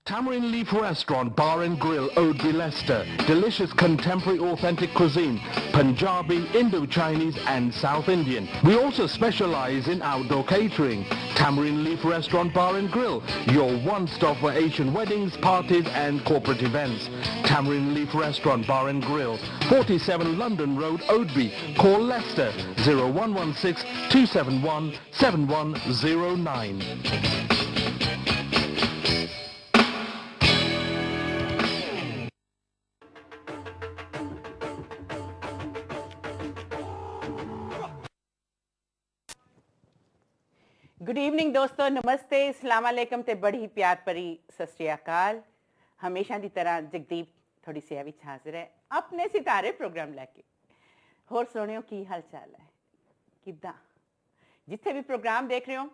Tamarind Leaf Restaurant, Bar and Grill, Oadby, Leicester. Delicious contemporary authentic cuisine, Punjabi, Indo-Chinese and South Indian. We also specialize in outdoor catering. Tamarind Leaf Restaurant, Bar and Grill, your one-stop for Asian weddings, parties and corporate events. Tamarind Leaf Restaurant, Bar and Grill, 47 London Road, Oadby. Call Leicester 0116 271 7109. Good evening दोस्तों, नमस्ते, अस्सलाम वालेकुम ते बड़ी प्यार भरी सत श्री अकाल। हमेशा की तरह जगदीप थोड़ी सेवा विच हाजिर है अपने सितारे प्रोग्राम लैके। होर सोहणियो की हाल चाल है, किदां जिथे भी प्रोग्राम देख रहे हो,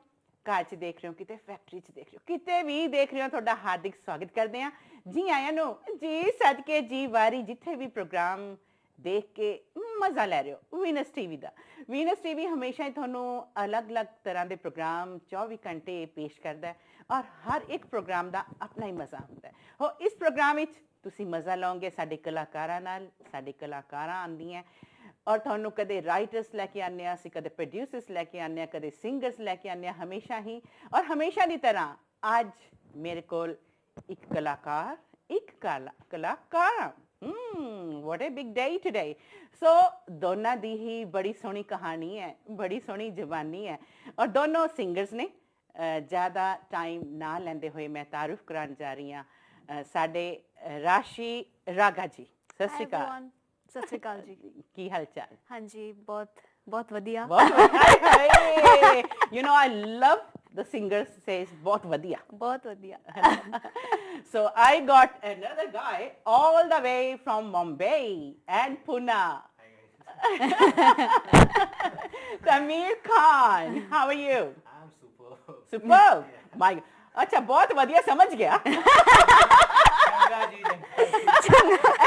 घर च देख रहे हो, किते फैक्ट्री च देख रहे हो, किते भी देख रहे हो, तुहाडा हार्दिक स्वागत करते हैं। जी आया नो, जी सदके, जी वारी, जिथे भी प्रोग्राम देख के मज़ा लै रहे हो। वीनस टीवी का वीनस टीवी हमेशा ही थोनों अलग अलग तरह के प्रोग्राम 24 घंटे पेश करता है और हर एक प्रोग्राम का अपना ही मज़ा होता है। हो इस प्रोग्राम में तुसी मज़ा लओगे साडे कलाकारां नाल, साडे कलाकारां आंदियां और थोनों कदे राइटर्स लैके आने, असीं कदे प्रोड्यूसर्स लैके आने, कदे सिंगर्स लैके आने, हमेशा ही और हमेशा की तरह अज मेरे कोल एक कलाकार, एक कलाकारा। What a big day today. So दोनों दी ही बड़ी सोहनी कहानी है, बड़ी सोहनी जवानी है और दोनों सिंगर्स ने। ज़्यादा टाइम ना लेंदे हुए मैं तारुफ करान जा रही हूँ साडे राशी रागा जी। सत श्री अकाल। सत श्री अकाल जी। की हाल चाल? हाँ जी, बहुत वधिया। You know I love the singer says बहुत वधिया। बहुत वधिया। So I got another guy all the way from Mumbai and Pune. Tamir Khan, how are you? I'm superb. Superb. My अच्छा बहुत वधिया समझ गया।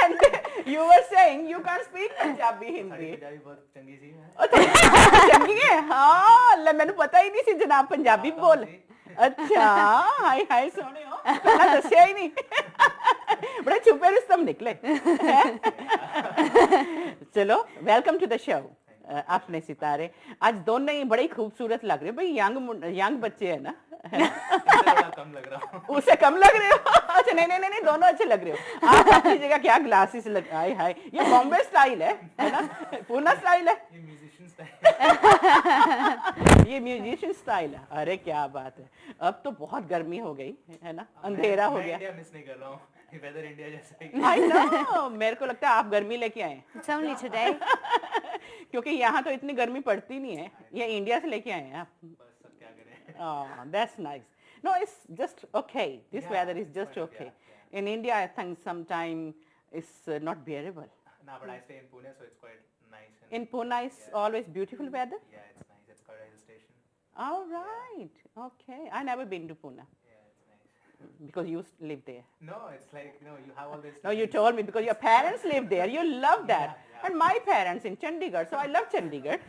And you were saying you can't speak Punjabi Hindi. Punjabi बहुत चंगी सी है। चंगी है? हाँ, ले मैंने पता ही नहीं सी जनाब पंजाबी बोल। अच्छा, हाय हाय सोने हो, पहला दस्या ही नहीं। बड़े छुपे रुस्तम निकले। चलो, वेलकम टू द शो। अपने सितारे आज दोनों ही बड़े खूबसूरत लग रहे हो भाई। यंग बच्चे हैं ना? कम लग रहा हूँ। उसे कम लग रहे हो? अच्छा नहीं, दोनों अच्छे लग रहे हो। आप अपनी जगह क्या ग्लासेस लग, हाय हाय, ये बॉम्बे स्टाइल है ना? पूना स्टाइल है? ये म्यूजिशियन स्टाइल। ये म्यूजिशियन स्टाइल है। अरे क्या बात है। अब तो बहुत गर्मी हो गई है ना, अंधेरा हो गया। इंडिया मिस नहीं कर रहा हूँ, वेदर इंडिया जैसा ही। आई नो, मेरे को लगता है आप गर्मी लेके आए। It's only today. क्योंकि यहाँ तो इतनी गर्मी पड़ती नहीं है, ये इंडिया से लेके आए हैं आप। बस सब क्या करें। Oh, that's nice. No, it's just okay. This weather is just okay. In India, I think sometime it's not bearable. No, but I stay in Pune, so it's quite nice. In Pune, it's always beautiful weather? Yeah, it's nice. It's quite a hill station. All right. Okay. I never been to Pune. Yeah, it's nice. Because you live there. No, it's like, you have all this. No, you told me because your parents live there. You love that. Yeah. And my parents in Chandigarh, so I love Chandigarh.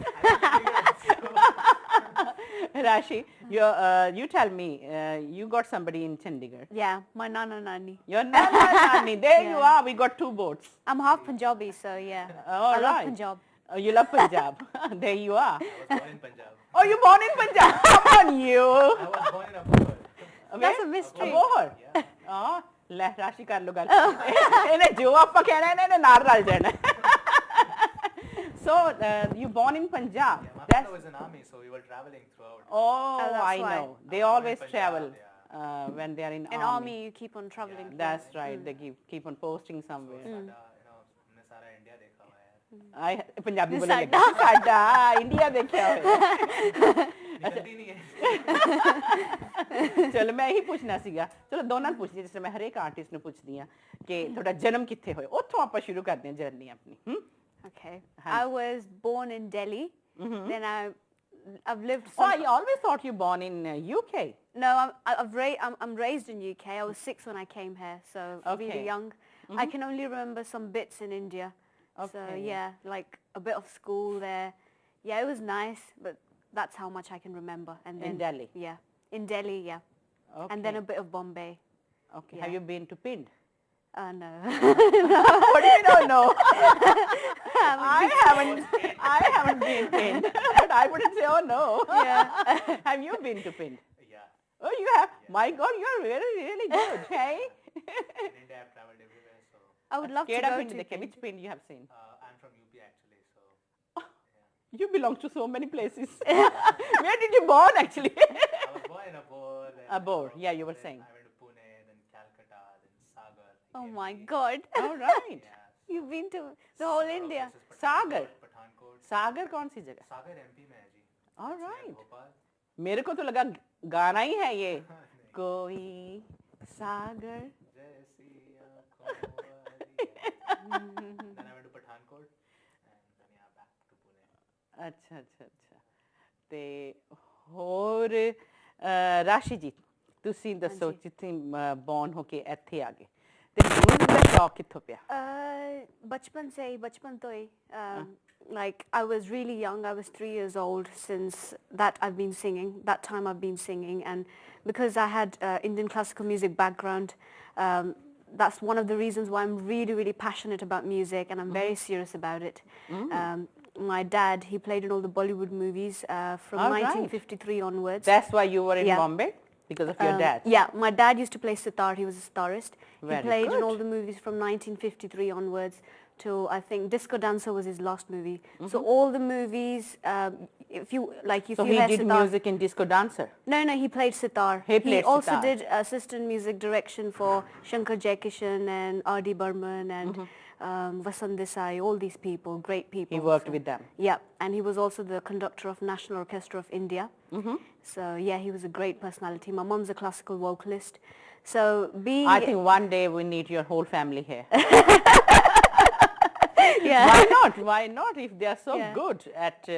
Rashee, you tell me, you got somebody in Chandigarh. Yeah, my nana nani. Your nana nani. There you are. We got two boats. I'm half Punjabi, so yeah. All I love right. Punjab. Oh, you love Punjab. There you are. I was born in Punjab. Oh, you born in Punjab? Come on, you. I was born in Abohar. That's a mystery. Abohar? Yeah. Oh, ਲੈ ਰਾਸ਼ੀ ਕਰ ਲੋ ਗੱਲ। ਇਹਨੇ ਜੋ ਆਪਾਂ ਕਹਿਣਾ ਇਹਨੇ ਨਾਲ ਰਲ ਜਾਣਾ। So, you born in Punjab? Yeah, my father was in army, so we were traveling throughout. Oh, that's I why. know. They I'm born in always Punjab, travel yeah. when they are in In army, you keep on traveling. That's right. They keep on posting somewhere. हमने सारा India देखा हुआ है। I Punjabi बोलने लगे। साडा India देखा है। निकलती नहीं है। चलो मैं यही पूछना सीगा। चलो दोनों पूछ ली, जिससे मैं हर एक आर्टिस्ट ने पूछती हूँ कि थोड़ा जन्म किथे होए। उत्थों आप शुरू करते हैं जर्नी अपनी। Okay. I was born in Delhi. Then I've lived. Oh, I always thought you born in UK. No, I'm raised in UK. I was 6 when I came here, so really young. I can only remember some bits in India. So yeah, like a bit of school there. Yeah, it was nice, but that's how much I can remember. And then In Delhi? Yeah, in Delhi, yeah. Okay. And then a bit of Bombay. Okay. Yeah. Have you been to Pind? No. What do you mean, no? I haven't been Pind, but I wouldn't say, oh no. Yeah. Have you been to Pind? Yeah. Oh, you have? Yeah. My God, you are really good, hey? In India, I've traveled everywhere, so I would love to Keda go Pind to dekhe? Pind. Which Pind you have seen? I'm from UP actually, so You belong to so many places. Where did you born actually? I was born in Abor. Abor, yeah, you were saying. I went to Pune, then Calcutta, then Sagar. Oh my MP. God. All right. Yeah. You've been to the whole lot of India. places, Sagar. Pathankot. सागर कौन सी जगह? Sagar MP में है जी. All It's near right. Bhopal. मेरे को तो लगा गाना ही है ये. कोई सागर. जैसी आँखों वाली. Then I went to Pathankot, and then yeah, back to Pune. अच्छा. ਤੇ ਹੋਰ ਰਾਸ਼ੀ ਜੀ ਤੁਸੀਂ ਦੱਸੋ ਜਿੱਥੇ ਬੌਰਨ ਹੋ ਕੇ ਇੱਥੇ ਆ ਗਏ ਤੇ ਮਿਊਜ਼ਿਕ ਦਾ ਸ਼ੌਕ ਕਿੱਥੋਂ ਪਿਆ? बचपन तो ही. Like I was really young. I was 3 years old. Since that I've been singing. That time I've been singing, and because I had Indian classical music background, that's one of the reasons why I'm really passionate about music, and I'm very serious about it. My dad, he played in all the Bollywood movies from All right. 1953 onwards. That's why you were in Yeah. Bombay? Because of your dad? Yeah, my dad used to play sitar. He was a sitarist. Very he played good. in all the movies from 1953 onwards till I think Disco Dancer was his last movie. So all the movies, if you So he hear did sitar, music in Disco Dancer? No, he played sitar. He played also sitar. did assistant music direction for Shankar Jaikishan and R.D. Burman and Vasant Desai, all these people, great people. He worked with them? Yeah, and he was also the conductor of National Orchestra of India. So yeah, he was a great personality. My mom's a classical vocalist. So being... I think one day we need your whole family here. Yeah. Why not? If they are so Yeah. good at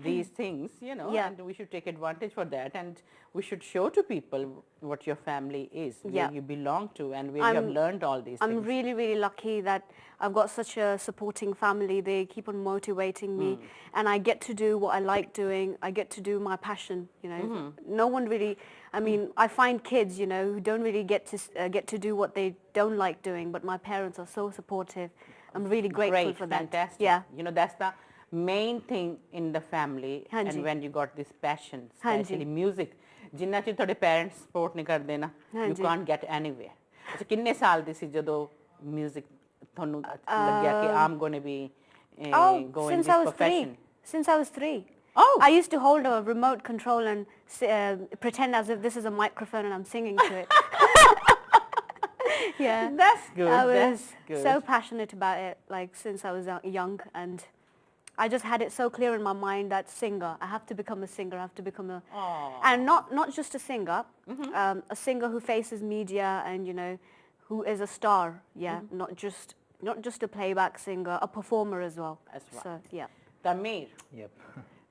these things, you know, Yeah. and we should take advantage for that, and we should show to people what your family is, where Yeah. you belong to, and where you have learned all these I'm things. really lucky that I've got such a supporting family. They keep on motivating me, and I get to do what I like doing. I get to do my passion, you know. No one really, I mean, I find kids, you know, who don't really get to do what they don't like doing, but my parents are so supportive. I'm really grateful Great, for that. fantastic. Yeah. You know, that's the main thing in the family, and Hanji. when you got this passion, Hanji. especially music, ਜਿੰਨਾ ਚਿਰ ਤੁਹਾਡੇ parents support ਨਹੀਂ ਕਰਦੇ ਨਾ, you Hanji. can't get anywhere. ਅੱਛਾ ਕਿੰਨੇ ਸਾਲ ਦੀ ਸੀ ਜਦੋਂ music ਤੁਹਾਨੂੰ ਲੱਗਿਆ ਕਿ I'm going to be go in since this I was profession? 3. Since I was 3. Oh. I used to hold a remote control and pretend as if this is a microphone and I'm singing to it. Yeah. That's good. I was That's good. so passionate about it, like since I was young, and I just had it so clear in my mind that singer, I have to become a singer, I have to become a, and not just a singer, a singer who faces media and, you know, who is a star, not just a playback singer, a performer as well. That's right. So, yeah. Tamir, Yep.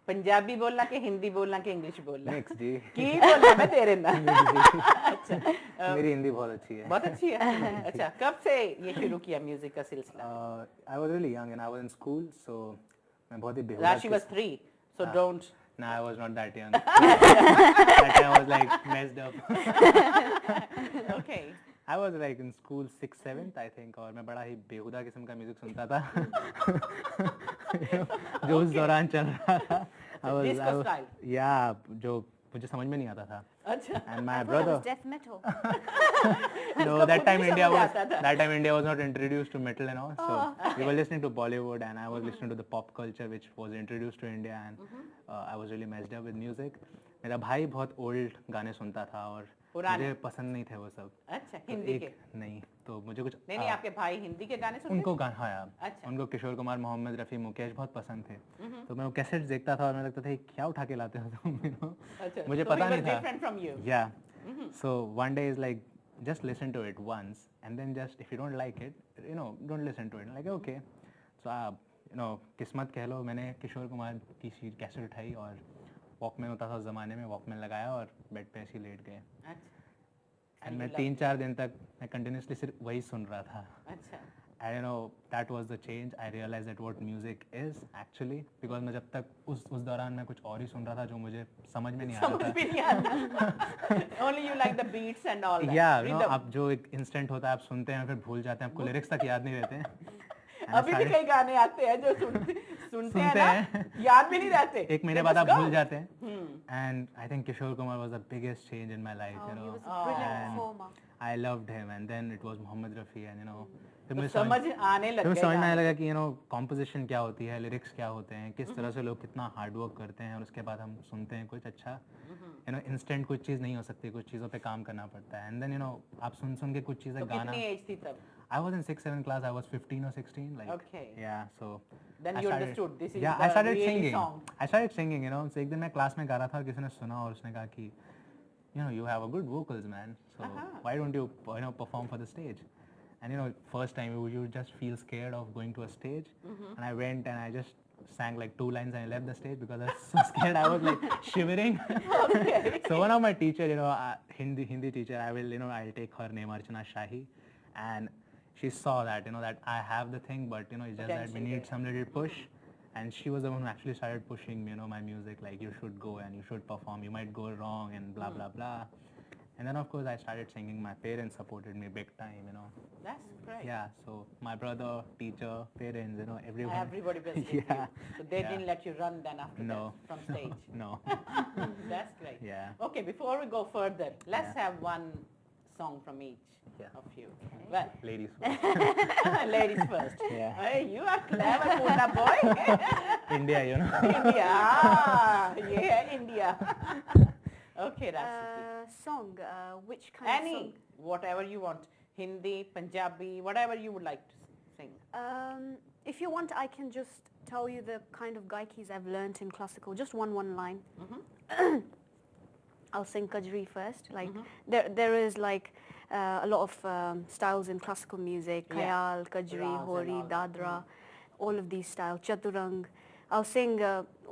Punjabi बोलना कि हिंदी बोलना कि English बोलना? Next जी. की बोलना मैं तेरे ना. अच्छा. मेरी हिंदी बहुत अच्छी है. बहुत अच्छी है. अच्छा, कब से ये शुरू किया म्यूजिक का सिलसिला? I was really young and I was in school, so मैं बहुत ही बेहुदा. Rashee was 3, so don't. No, I was not that young. That time I was like messed up. Okay. I was like in school 6th 7th I think, और मैं बड़ा ही बेहुदा किस्म का music सुनता था. जो उस दौरान चल रहा था. Disco style. Yeah, जो मुझे समझ में नहीं आता था. अच्छा. And my I thought it brother. was death metal. No, that time India was not introduced to metal and all. So we were listening to Bollywood, and I was listening to the pop culture which was introduced to India, and I was really messed up with music. मेरा भाई बहुत old गाने सुनता था और मुझे पसंद नहीं थे वो सब. अच्छा, हिंदी के? नहीं, तो मुझे कुछ नहीं आपके भाई हिंदी के गाने सुनते? उनको गाना, हाँ, अच्छा. उनको किशोर कुमार, मोहम्मद रफ़ी, मुकेश बहुत पसंद थे. तो मैं वो कैसेट्स देखता था और मैं लगता था क्या उठा के लाते हो तुम, you know? अच्छा, मुझे so पता he was नहीं था. different from you. Yeah. So one day is like, just listen to it once, and then just if you don't like it, you know, don't listen to it. Like okay, so you know, किस्मत कह लो, मैंने किशोर कुमार की cassette उठाई और Walkman होता था उस ज़माने में, वॉकमैन लगाया और बेड पे ऐसे लेट गए. अच्छा. एंड मैं 3-4 दिन तक मैं कंटिन्यूसली सिर्फ वही सुन रहा था. अच्छा. And you know, that was the change. I realized that what music is actually, because मैं जब तक उस दौरान मैं कुछ और ही सुन रहा था जो मुझे समझ में नहीं आ रहा था. समझ भी नहीं आता. Only you like the beats and all that. Yeah, you know, आप जो एक instant होता है आप सुनते हैं फिर भूल जाते हैं, आपको lyrics तक याद नहीं रहते हैं. अभी भी कई गाने आते हैं जो सुनते हैं ना, याद भी नहीं रहते. एक महीने बाद आप भूल जाते हैं. And I think Kishore Kumar was the biggest change in my life. You He know, was a brilliant performer. I loved him, and then it was Mohammed Rafi, and you know. तो समझ आने लग गया. समझ में आने लगा कि you know composition क्या होती है, lyrics क्या होते हैं, किस तरह से लोग कितना hard work करते हैं और उसके बाद हम सुनते हैं कुछ अच्छा. You know, instant कुछ चीज़ नहीं हो सकती, कुछ चीज़ों पे काम करना पड़ता है. And then you know आप सुन के कुछ चीज़ें गाना. कितनी एज थी तब? I was in 6-7 class. I was 15 or 16. Like, okay. Yeah, so. Then you understood this is yeah, the I started really singing. song. I started singing. You know, so एक दिन मैं क्लास में गा रहा था और किसी ने सुना और उसने कहा कि, you know, you have a good vocals, man. So why don't you know perform for the stage? And you know, first time you just feel scared of going to a stage. And I went and I just sang like 2 lines and I left the stage because I was so scared. I was like shivering. Okay. So one of my teacher, you know, Hindi teacher, I'll take her name Archana Shahi, and she saw that, you know, that I have the thing, but you know, it's just that we need some little push. And she was the one who actually started pushing me, you know, my music, like you should go and you should perform, you might go wrong and blah, blah, blah. And then of course I started singing. My parents supported me big time, you know. That's great. Yeah, so my brother, teacher, parents, you know, everyone. Everybody believed Yeah. you. So they didn't let you run then after No. that from stage. No. That's great. Yeah. Okay, before we go further, let's have one song from each of you. Well, Ladies first. ladies first. Yeah. Hey, you are clever, Purna boy. India, you know. India. Ah, yeah, India. Okay, Rashee. Song, which kind of Any, song? whatever you want. Hindi, Punjabi, whatever you would like to sing. If you want, I can just tell you the kind of gaikis I've learnt in classical. Just one line. I'll sing Kajri first. Like there is like a lot of styles in classical music. Khayal, Kajri, Ras Hori, and all that. Dadra, all of these styles. Chaturang. I'll sing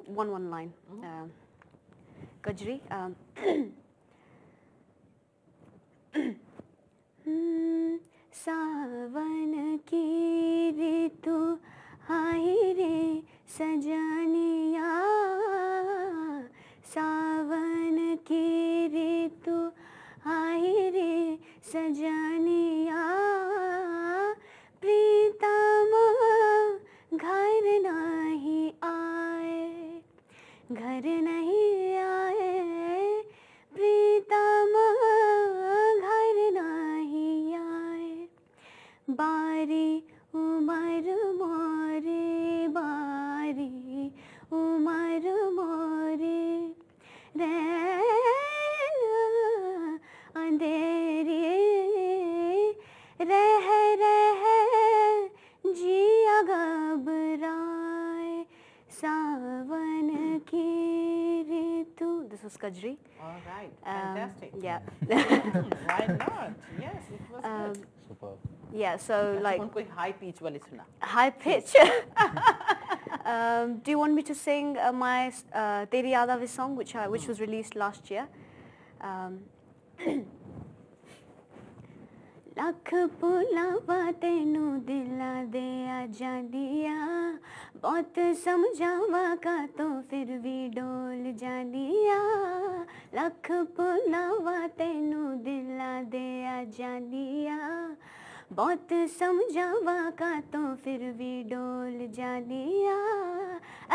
one line. Kajri. सावन की ऋतु आई रे सजनिया सावन की ऋतु आई रे सजनिया प्रीतम घर नहीं आए घर नहीं आए प्रीतम घर नहीं आए बारी उमर मोरे बारी उमर मोरे रैन अंधेरे रह रह जिया घबराए सावन की ऋतु. This was Kajri. All right, fantastic. Yeah. Why not? Yes, it was good. Superb. Yeah, so like कौन कोई high pitch वाली सुना? high pitch. Do you want me to sing my Teri Yaad Aave song, which was released last year? Lakh ਭੁਲਾਵਾਂ ਤੈਨੂੰ ਦਿਲਾਂ ਦੇ ਆ ਜਾਂਦੀਆਂ ਬਹੁਤ ਸਮਝਾਵਾਂ ਕਾਤੋਂ ਫਿਰ ਵੀ ਡੋਲ ਜਾਂਦੀਆਂ ਲੱਖ ਭੁਲਾਵਾਂ ਤੈਨੂੰ ਦਿਲਾਂ ਦੇ ਆ ਜਾਂਦੀਆਂ ਬਹੁਤ ਸਮਝਾਵਾਂ ਕਾਤੋਂ ਫਿਰ ਵੀ ਡੋਲ ਜਾਂਦੀਆਂ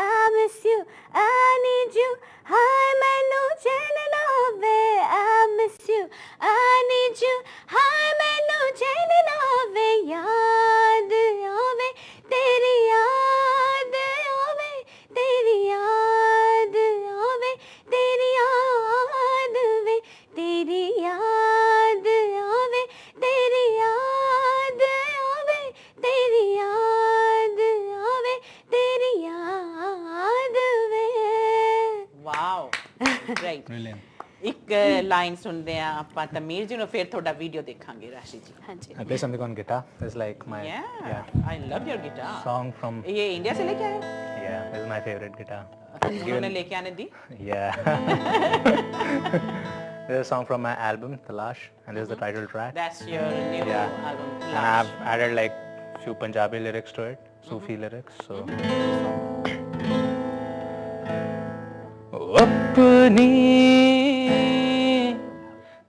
I miss you, I need you, ਹਾਏ ਮੈਨੂੰ ਚੈਨ ਨਾ ਹੋਵੇ I miss you, I need you, ਹਾਏ ਮੈਨੂੰ ਚੈਨ ਨਾ ਹੋਵੇ ਯਾਦ ਆਵੇ ਤੇਰੀ ਯਾਦ ਆਵੇ ਤੇਰੀ ਯਾਦ ਆਵੇ ਤੇਰੀ ਯਾਦ ਵੇ ਤੇਰੀ ਯਾਦ ਆਵੇ ਤੇਰੀ ਯਾਦ ਆਵੇ ਤੇਰੀ ਯਾਦ ਆਵੇ ਤੇਰੀ ਯਾਦ ਵੇ. Wow, great. Brilliant. ਇੱਕ ਲਾਈਨ ਸੁਣਦੇ ਆ ਆਪਾਂ ਤਮੀਰ ਜੀ ਨੂੰ ਫਿਰ ਤੁਹਾਡਾ ਵੀਡੀਓ ਦੇਖਾਂਗੇ ਰਾਸ਼ੀ ਜੀ. ਹਾਂਜੀ. I play something on guitar. It's like my Yeah, I love your guitar. song from. ये इंडिया से लेके आए? Yeah, this is my favorite guitar. उन्होंने लेके आने दी? Yeah. This is a song from my album, Talash, and this is the title track. That's your new Yeah. album. And I've added like few Punjabi lyrics to it, Sufi lyrics. So. अपनी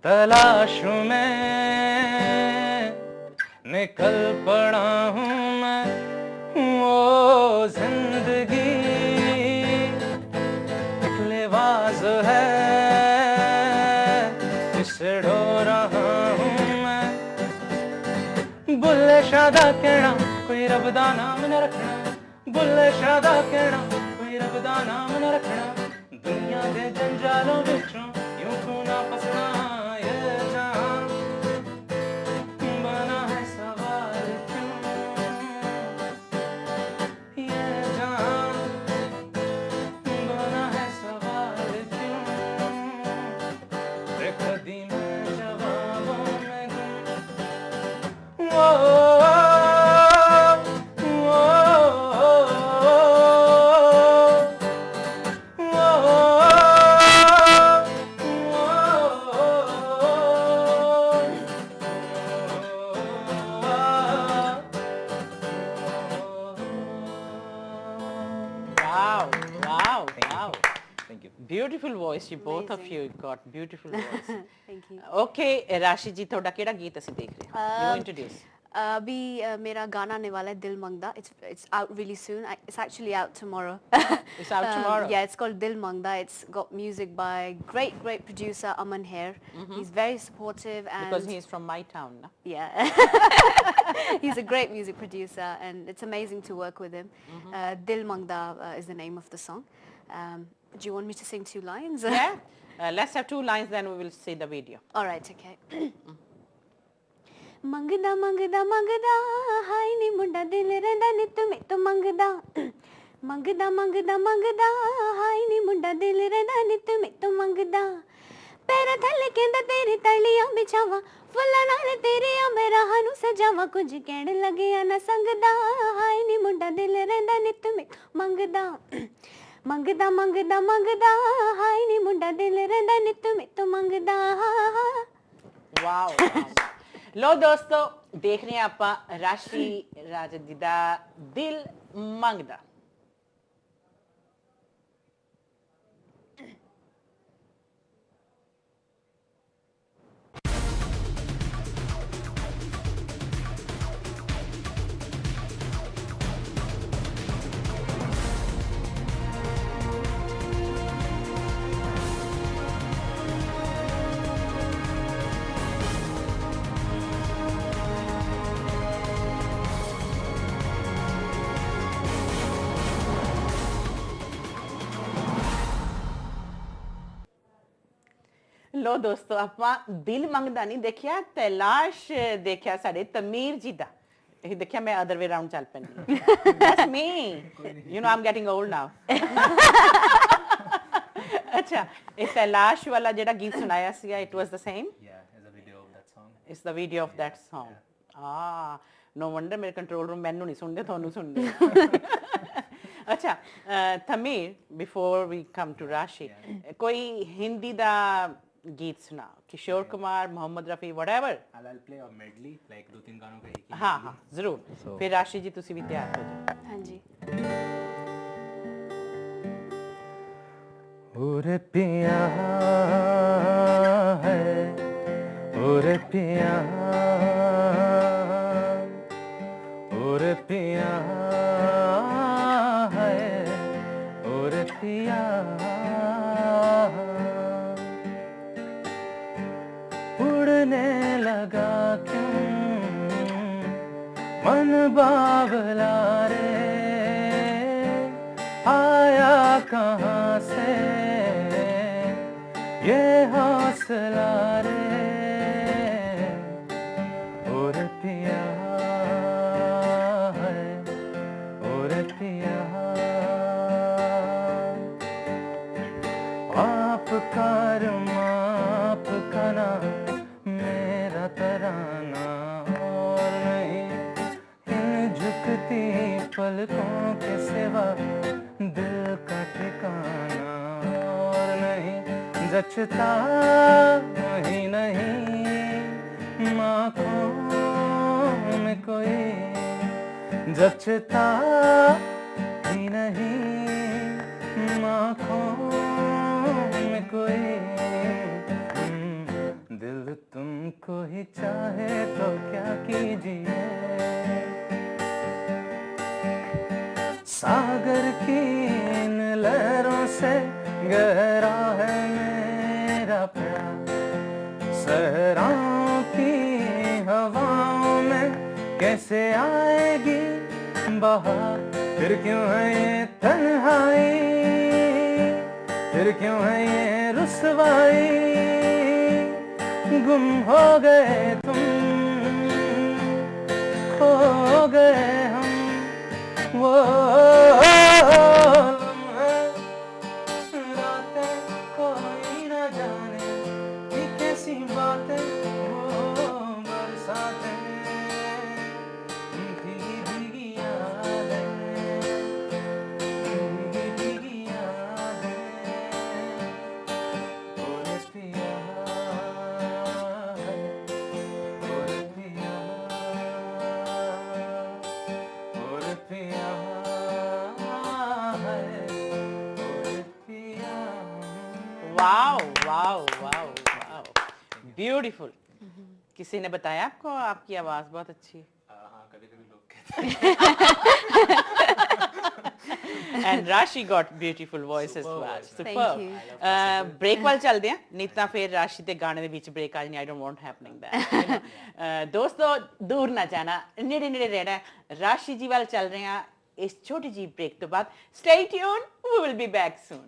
तलाश में निकल पड़ा हूँ मैं, वो जिंदगी एक लिबास है, इसे ढो रहा हूँ मैं। बुल्ले शादा कहना कोई रब दा नाम न रखना, बुल्ले शादा कहना कोई रब दा नाम न रखना, दुनिया दे जंजालों विचों यूं क्यों ना फसना। ये जहां बना है सवाल क्यों, ये जहां बना है सवाल क्यों, एक दी में जवाबों में गुम। Beautiful voice, you both of you got beautiful voice. Thank you. Okay, Rashee जी थोड़ा केड़ा गीत ਅਸੀਂ देख रहे हैं? You introduce. अभी मेरा गाना आने वाला है दिल मंगदा. It's out really soon. It's actually out tomorrow. It's out tomorrow. Yeah, it's called Dil Mangda. It's got music by great producer Aman Hair. He's very supportive and Because he is from my town, na? yeah. He's a great music producer and it's amazing to work with him. Dil Mangda is the name of the song. Do you want me to sing 2 lines? Yeah. Let's have 2 lines, then we will see the video. All right, okay. मंगदा मंगदा मंगदा हाय नी मुंडा दिल रंदा नित में तो मंगदा मंगदा मंगदा मंगदा हाय नी मुंडा दिल रंदा नित में तो मंगदा पैर थले कहंदा तेरी तलियां बिछावा फुल्लां नाल तेरे आ मेरा हानू सजावा कुछ कहण लगिया ना संगदा हाय नी मुंडा दिल रंदा नित में मंगदा मंगदा मंगदा मंगदा हाय नी मुंडा दिल रंदा नित में तो मंगदा। Wow. लो दोस्तों देख रहे हैं आप राशी राजा जी दा दिल मंगदा। लो दोस्तों ਆਪਾਂ ਦਿਲ ਮੰਗਦਾ ਨਹੀਂ ਦੇਖਿਆ ਤਲਾਸ਼ ਦੇਖਿਆ ਸਾਡੇ ਤਮੀਰ ਜੀ ਦਾ ਇਹ ਦੇਖਿਆ ਮੈਂ ਅਦਰ ਵੇ ਰਾਉਂਡ ਚੱਲ ਪੈਂਦੀ that's me you know I'm getting old now ਅੱਛਾ ਇਹ ਤਲਾਸ਼ ਵਾਲਾ ਜਿਹੜਾ ਗੀਤ ਸੁਣਾਇਆ ਸੀਗਾ it was the same Yeah, is a video of that song. it's the video of that song no wonder ਮੇਰੇ ਕੰਟਰੋਲ ਰੂਮ ਮੈਨੂੰ ਨਹੀਂ ਸੁਣਦੇ ਤੁਹਾਨੂੰ ਸੁਣਦੇ अच्छा तमीर before we come to Rashee कोई हिंदी दा गीत सुना Kishore Kumar Mohammad Rafi whatever I'll play a medley like 2-3 गानों का एक ही हाँ हाँ जरूर फिर राशि जी तुसी भी तैयार हो जाओ हाँ जी। ओरे पिया है ओरे पिया ओरे पिया है ओरे पिया उड़ने लगा क्यों मन बावला रे आया कहाँ से ये हौसला रे और पिया है और पिया आपका माप करना मेरा तराना और नहीं इन झुकती पलकों के सिवा दिल का ठिकाना और नहीं जचता ही नहीं आँखों में कोई जचता ही नहीं आँखों में कोई दिल तुमको ही चाहे तो क्या कीजिए सागर की इन लहरों से गहरा है मेरा प्यार सहराओं की हवाओं में कैसे आएगी बहार फिर क्यों है ये तन्हाई फिर क्यों है ये रुसवाई गुम हो गए तुम खो गए हम वो लम्हे रातें कोई न जाने ये कैसी बातें वो बरसातें भीगी भीगी यादें भीगी भीगी यादें और पिया और पिया और पिया wow wow wow wow beautiful किसी ने बताया आपको आपकी आवाज बहुत अच्छी है हाँ कभी-कभी लोग कहते हैं and Rashee got beautiful voice as well superb break ਵੱਲ ਚੱਲਦੇ ਆ ਨਹੀਂ ਤਾਂ ਫਿਰ ਰਾਸ਼ੀ ਤੇ ਗਾਣੇ ਦੇ ਵਿੱਚ ਬ੍ਰੇਕ ਆ ਜਾਣੀ I don't want happening that ਦੋਸਤੋ ਦੂਰ ਨਾ ਜਾਣਾ ਨੇੜੇ ਨੇੜੇ ਰਹਿਣਾ ਰਾਸ਼ੀ ਜੀ ਵੱਲ ਚੱਲ ਰਹੇ ਆ ਇਸ ਛੋਟੀ ਜੀ ਬ੍ਰੇਕ ਤੋਂ ਬਾਅਦ stay tuned we will be back soon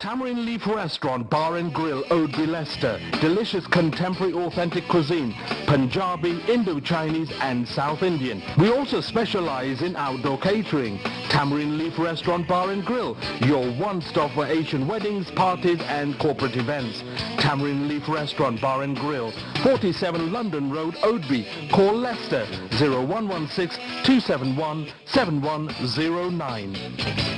Tamarind Leaf Restaurant, Bar and Grill, Oadby, Leicester. Delicious contemporary authentic cuisine, Punjabi, Indo-Chinese and South Indian. We also specialize in outdoor catering. Tamarind Leaf Restaurant, Bar and Grill, your one-stop for Asian weddings, parties and corporate events. Tamarind Leaf Restaurant, Bar and Grill, 47 London Road, Oadby. Call Leicester 0116 271 7109.